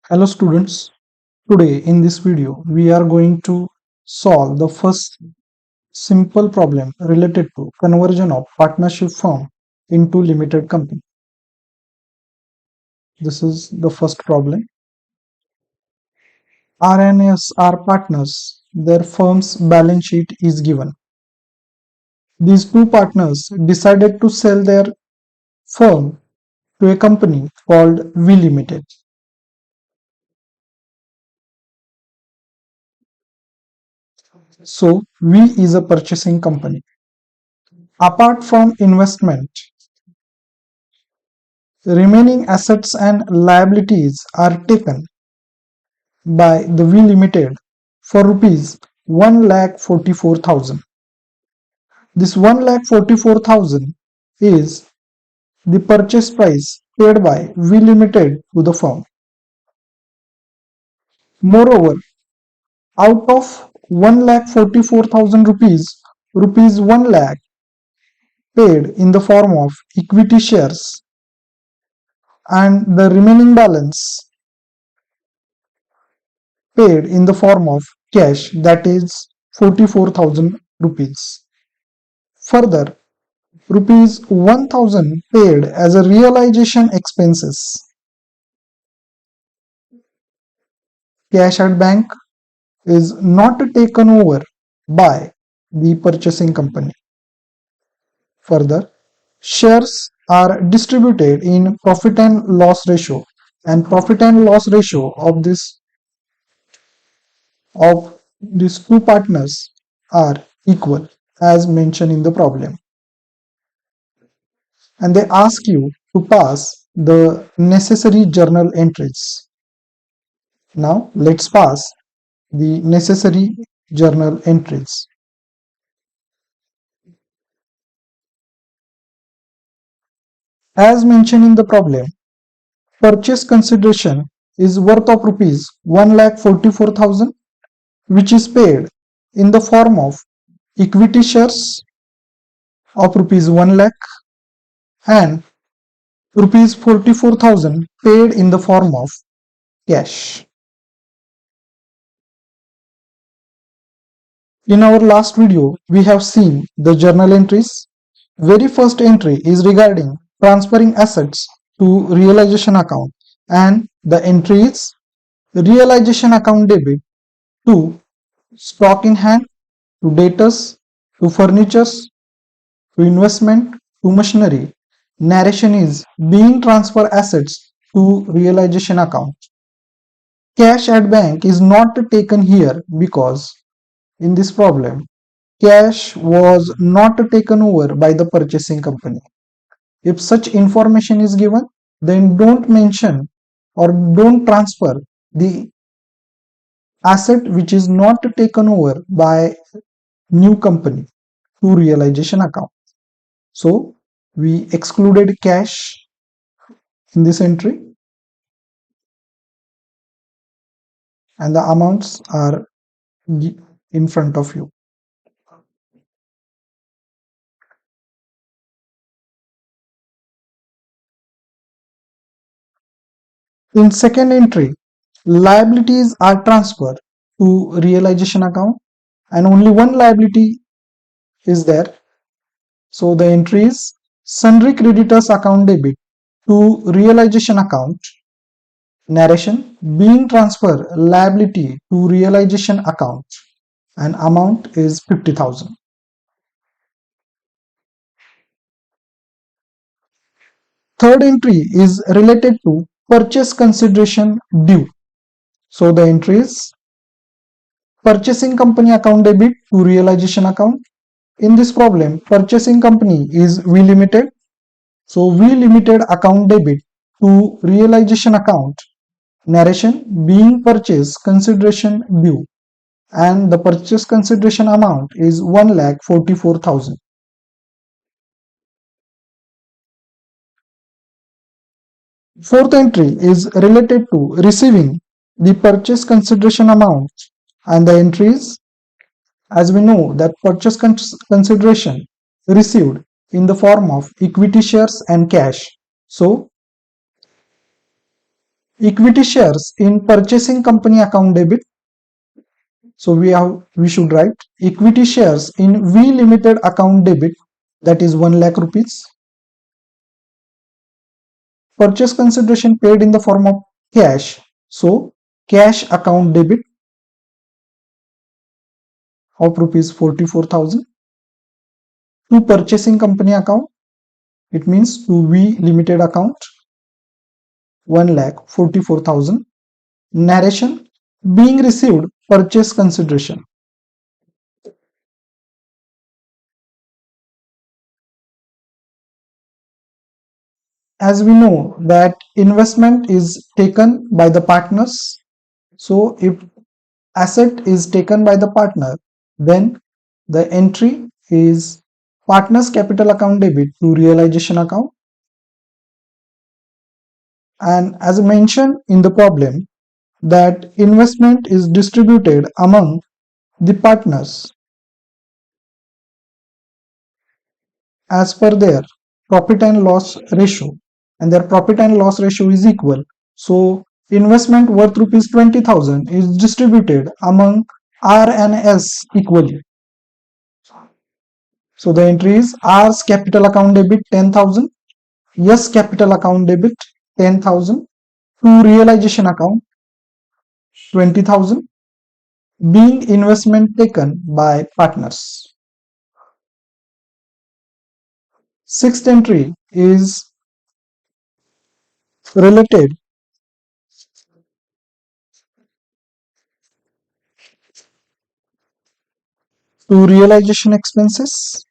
Hello students, today in this video we are going to solve the first simple problem related to conversion of partnership firm into limited company. This is the first problem. RNS are partners, their firm's balance sheet is given. These two partners decided to sell their firm to a company called V Limited. So V is a purchasing company. Apart from investment, remaining assets and liabilities are taken by the V Limited for rupees 1,44,000. This 1,44,000 is the purchase price paid by V Limited to the firm. Moreover, out of 1,44,000 rupees, rupees 1 lakh paid in the form of equity shares and the remaining balance paid in the form of cash, that is 44,000 rupees. Further, rupees 1,000 paid as a realization expenses. Cash at bank is not taken over by the purchasing company. Further, shares are distributed in profit and loss ratio, and profit and loss ratio of these two partners are equal as mentioned in the problem. And they ask you to pass the necessary journal entries. Now let's pass the necessary journal entries. As mentioned in the problem, purchase consideration is worth of rupees 1,44,000, which is paid in the form of equity shares of rupees 1 lakh and rupees 44,000 paid in the form of cash. In our last video, we have seen the journal entries. Very first entry is regarding transferring assets to realization account, and the entry is realization account debit to stock in hand, to debtors, to furnitures, to investment, to machinery. Narration is being transfer assets to realization account. Cash at bank is not taken here because in this problem, cash was not taken over by the purchasing company. If such information is given, then don't mention or don't transfer the asset which is not taken over by new company to realization account. So we excluded cash in this entry and the amounts are in front of you. In second entry, liabilities are transferred to realization account and only one liability is there. So the entry is sundry creditors account debit to realization account. Narration being transfer liability to realization account and amount is 50,000. Third entry is related to purchase consideration due. So the entry is purchasing company account debit to realization account. In this problem, purchasing company is V Limited. So V Limited account debit to realization account. Narration being purchase consideration due and the purchase consideration amount is 1,44,000. Fourth entry is related to receiving the purchase consideration amount and the entries, as we know that purchase consideration received in the form of equity shares and cash. So Equity shares in purchasing company account debit. So we should write equity shares in V Limited account debit, that is 1 lakh rupees. Purchase consideration paid in the form of cash. So cash account debit of rupees 44,000. To purchasing company account, it means to V Limited account 1,44,000. Narration: being received purchase consideration. As we know that investment is taken by the partners, so if asset is taken by the partner, then the entry is partners capital account debit to realization account. And as mentioned in the problem, that investment is distributed among the partners as per their profit and loss ratio, and their profit and loss ratio is equal. So investment worth rupees 20,000 is distributed among R and S equally. So the entry is R's capital account debit 10,000, S capital account debit 10,000, to realization account 20,000, being investment taken by partners. Sixth entry is related to realization expenses.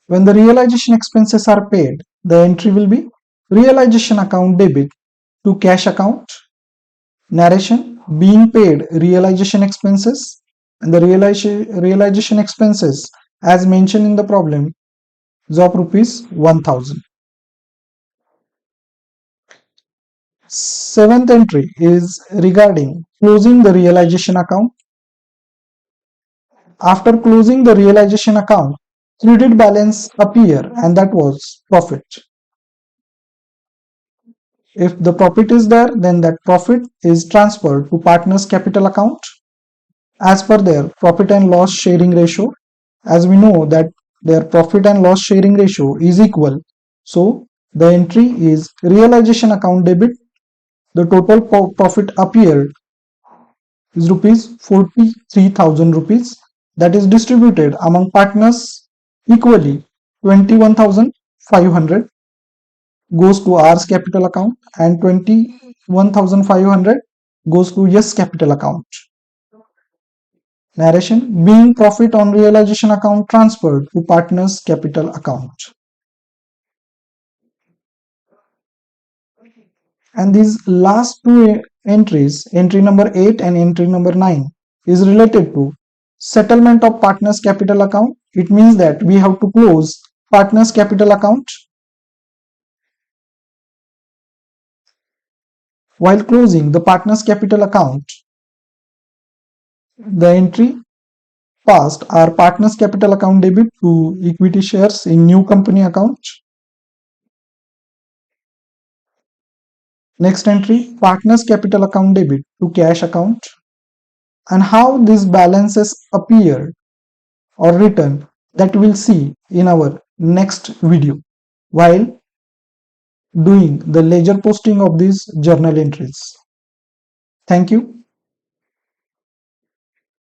When the realization expenses are paid, the entry will be realization account debit to cash account. Narration: being paid realization expenses, and the realization expenses as mentioned in the problem is of rupees 1,000. Seventh entry is regarding closing the realization account. After closing the realization account, credit balance appear, and that was profit. If the profit is there, then that profit is transferred to partners capital account as per their profit and loss sharing ratio. As we know that their profit and loss sharing ratio is equal, so the entry is realization account debit. The total profit appeared is rupees 43,000 rupees, that is distributed among partners equally. 21,500 goes to R's capital account and 21,500 goes to S capital account. Narration: being profit on realization account transferred to partners capital account. And these last two entries, entry number 8 and entry number 9, is related to settlement of partners capital account. It means that we have to close partners capital account. While closing the partners capital account, the entry passed are partners capital account debit to equity shares in new company account. Next entry, partners capital account debit to cash account. And how these balances appear or written, that we'll see in our next video while doing the ledger posting of these journal entries. Thank you.